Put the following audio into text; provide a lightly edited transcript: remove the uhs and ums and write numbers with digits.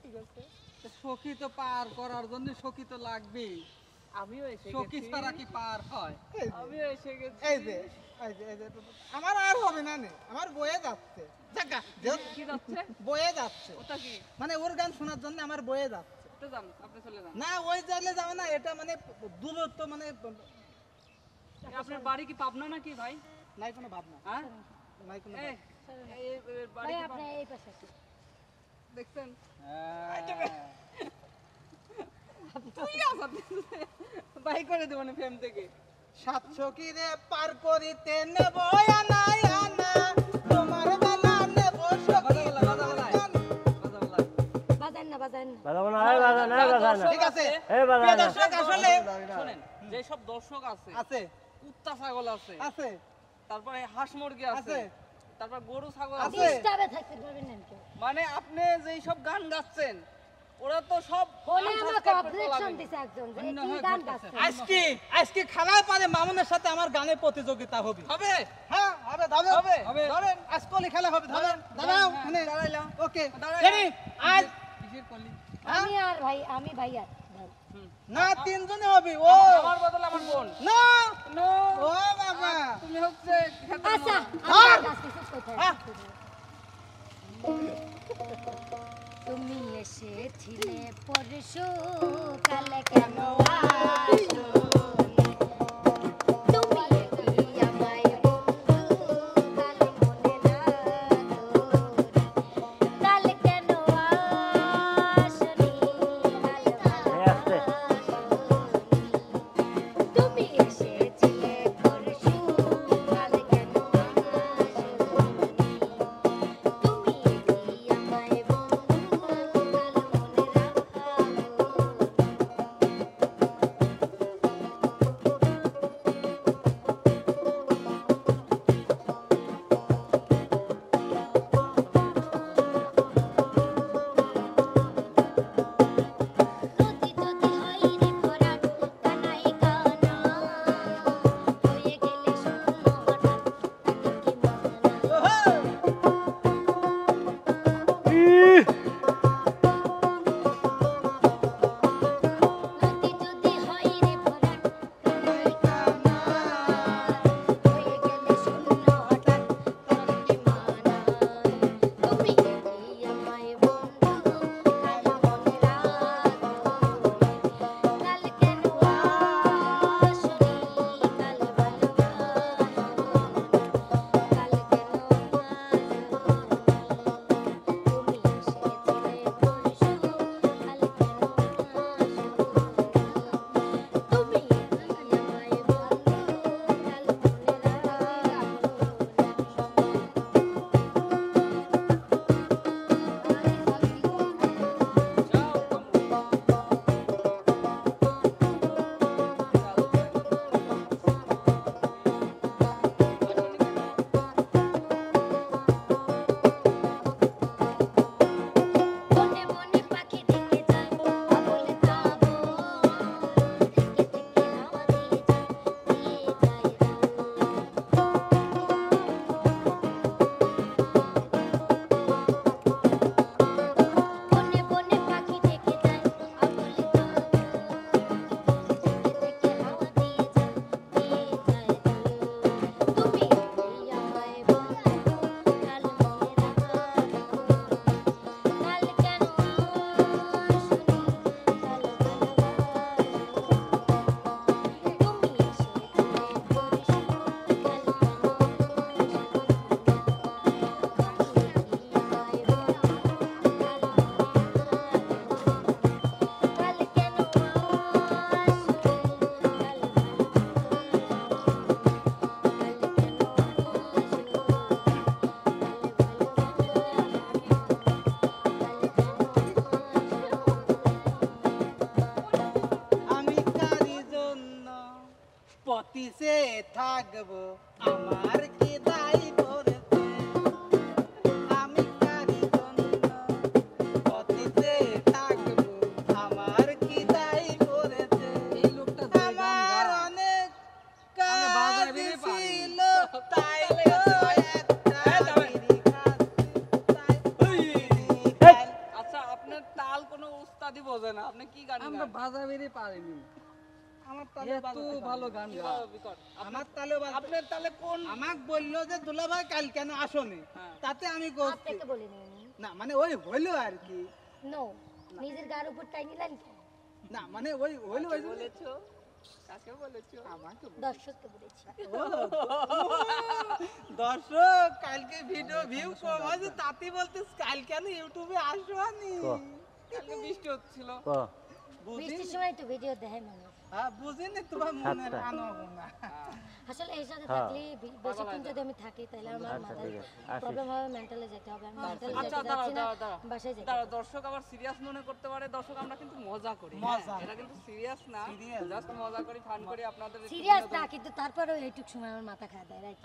ঠিক আছে সখী তো পার করার জন্য সখী তো লাগবেই। আমিও এসে সখী গেছি ছাড়া কি পার হয়? আমিও এসে গেছি এই যে আমার আর হবে না নে, আমার বয়ে যাচ্ছে জাগা কি যাচ্ছে বয়ে যাচ্ছে, ওটা কি মানে ওর গান শোনার জন্য আমার বয়ে যাচ্ছে। তো যান আপনি চলে যান না ওই জায়গায় যাবে না, এটা মানে দূরত্ব, মানে আপনার বাড়ি কি পাবনা নাকি ভাই নাই কোনো ভাবনা, হ্যাঁ নাই কোনো এই এই বাড়ি ভাই কি আপনি এই পাশে আসুন। দেখছেন হ্যাঁ। তুই আসাদ বাই করে দেব না ফেম থেকে সাতশো কি রে পার করিতে নেব আনা আনা, তোমার বেলা নেব সখী বাজান না বাজান না বাজাবো না, এই বাজা না, বাজা না। ঠিক আছে এই বাজা প্রিয় না। দর্শক, আসলে শুনেন যে সব দর্শক আছে আছে কুত্তা ছাগল আছে আছে তারপরে হাঁস মুরগি আছে আছে তারপর গরু ছাগল আছে। আছে ডিস্টার্বে থাকতে পারবেন না কেউ মানে আপনি যেই সব গান গাচ্ছেন ওরা তো সব ফোনে আমাকে unsubscribe করতে অবজেকশন লাগবে। দিছে একজন যে অন্য কি হয় গান ঘটতেছে। গাচ্ছে আজকে আজকে খেলার পরে মামুনের সাথে আমার গানের প্রতিযোগিতা হবে। হবে হ্যাঁ হবে, ধরো হবে। হবে, ধরেন আজকলি খেলা হবে, ধরেন ধরেন, দাঁড়াও হ্যাঁ, এখানে দাঁড়াইলাম। ওকে দাঁড়াইলাম। রেডি আজ কিসের কলি? আমি আর ভাই আমি ভাই আর ভাই। না তিনজনে হবে ও আমার বদলে আমার বোন না নো ও বাবা তুমি হচ্ছে খেতে আচ্ছা মরা। আমার কাছে চুপ কোথায় হ্যাঁ। তুমি এসেছিলে পরশু কালে কেন আসো তুমি কি আমায় বন্ধু কাল মনে রাখো কাল কেন আসনি এই আসতে। তুমি এসেছিলে পরশু কাল কেন আসনি তুমি কি আমায় বন্ধু কাল মনে রাখো নদী যদি হয় রে ভরাট কানাই কানা হয়ে গেলে শূন্য হঠাৎ তাকে কি মানা ইহ! নদী যদি হয় রে ভরাট কানাই কানা হয়ে গেলে শূন্য হঠাৎ তাকে কি মানা তুমি কি আমায় বন্ধু কাল মনে রাখো কাল কেন আসনি কাল ভালোবাসো কাল কেন তুমি এসেছিলে পরশু কাল কেন আসো তুমি আমায় বন্ধু কাল মনে রাখো মনে মনে পাখি দেখে যায় আবলে তাবো থেকে থেকে হাওয়া দিয়ে যায় বনে বনে পাখি দেখে যায় আবলে তাবো থেকে থেকে হাওয়া দিয়ে যায় তুমি আমায় বন্ধু কাল মনে রাখো কাল কেন আসনি কাল ভালোবাসো তুমি এসেছিলে পরশু কাল আমি কারি জন্য পতিসে থাকবো, আমার কি দায় পড়েছে, আমি কারি জন্য পতিসে থাকবো, আমার কি দায় পড়েছে, এই লোকটা যে গান আমার গায়, অনেক আমি কাজ বাজাইতে পারি। ছিল তাই তো একটা বিড়ি খাচ্ছি, তাই বিড়ি খাই। আচ্ছা আপনার তাল কোনো উস্তাদি বোঝে না, আপনি কি গান আমরা গান? বাজাবেরই পারিনি, আমার তালে এত ভালো গান গায়। কিভাবে বিকট? আমার তালে আপনার তালে কোন আমাকে বললো যে দুলা ভাই কাল কেন আসোনি, হ্যাঁ। তাতে আমি করছি আপনাকে বলে নিনি না, মানে ওই হইলো আর কি, নো নিজের গার উপর টাই নিলেন না মানে ওই হইলো ওই জন্য- বলেছো? কাকে বলেছো? আমাকে দর্শককে বলেছি দর্শক কালকে ভিডিও ভিউ কম আছে, তাতে বলতে কাল কেন ইউটিউবে আসোনি, ক কালকে বৃষ্টি হচ্ছিল। ক বৃষ্টির সময় তো ভিডিও দেখে মানুষ হ্যাঁ বুঝিনি তোমার মনের সাতটা। আনাগোনা। আসলে এর সাথে হ্যাঁ। থাকলে বেশিক্ষণ যদি আমি থাকি তাহলে আমার আচ্ছা, মাথায় ঠিক আছে, আসিস। প্রবলেম হবে, মেন্টালে যেতে হবে, আমি মেন্টালে আচ্ছা, যেতে দাঁড়াও, যাচ্ছি না, দাঁড়াও। বাসায় যেতে দাঁড়া, হবে। দর্শক আবার সিরিয়াস মনে করতে পারে। দর্শক আমরা কিন্তু মজা করি, মজা। এটা কিন্তু সিরিয়াস না, Serious জাস্ট মজা করি, ফান করি আপনাদের একটু সিরিয়াস বিনোদন- না, কিন্তু তারপরেও এইটুক সময় আমার মাথা খায় দেয় রাইট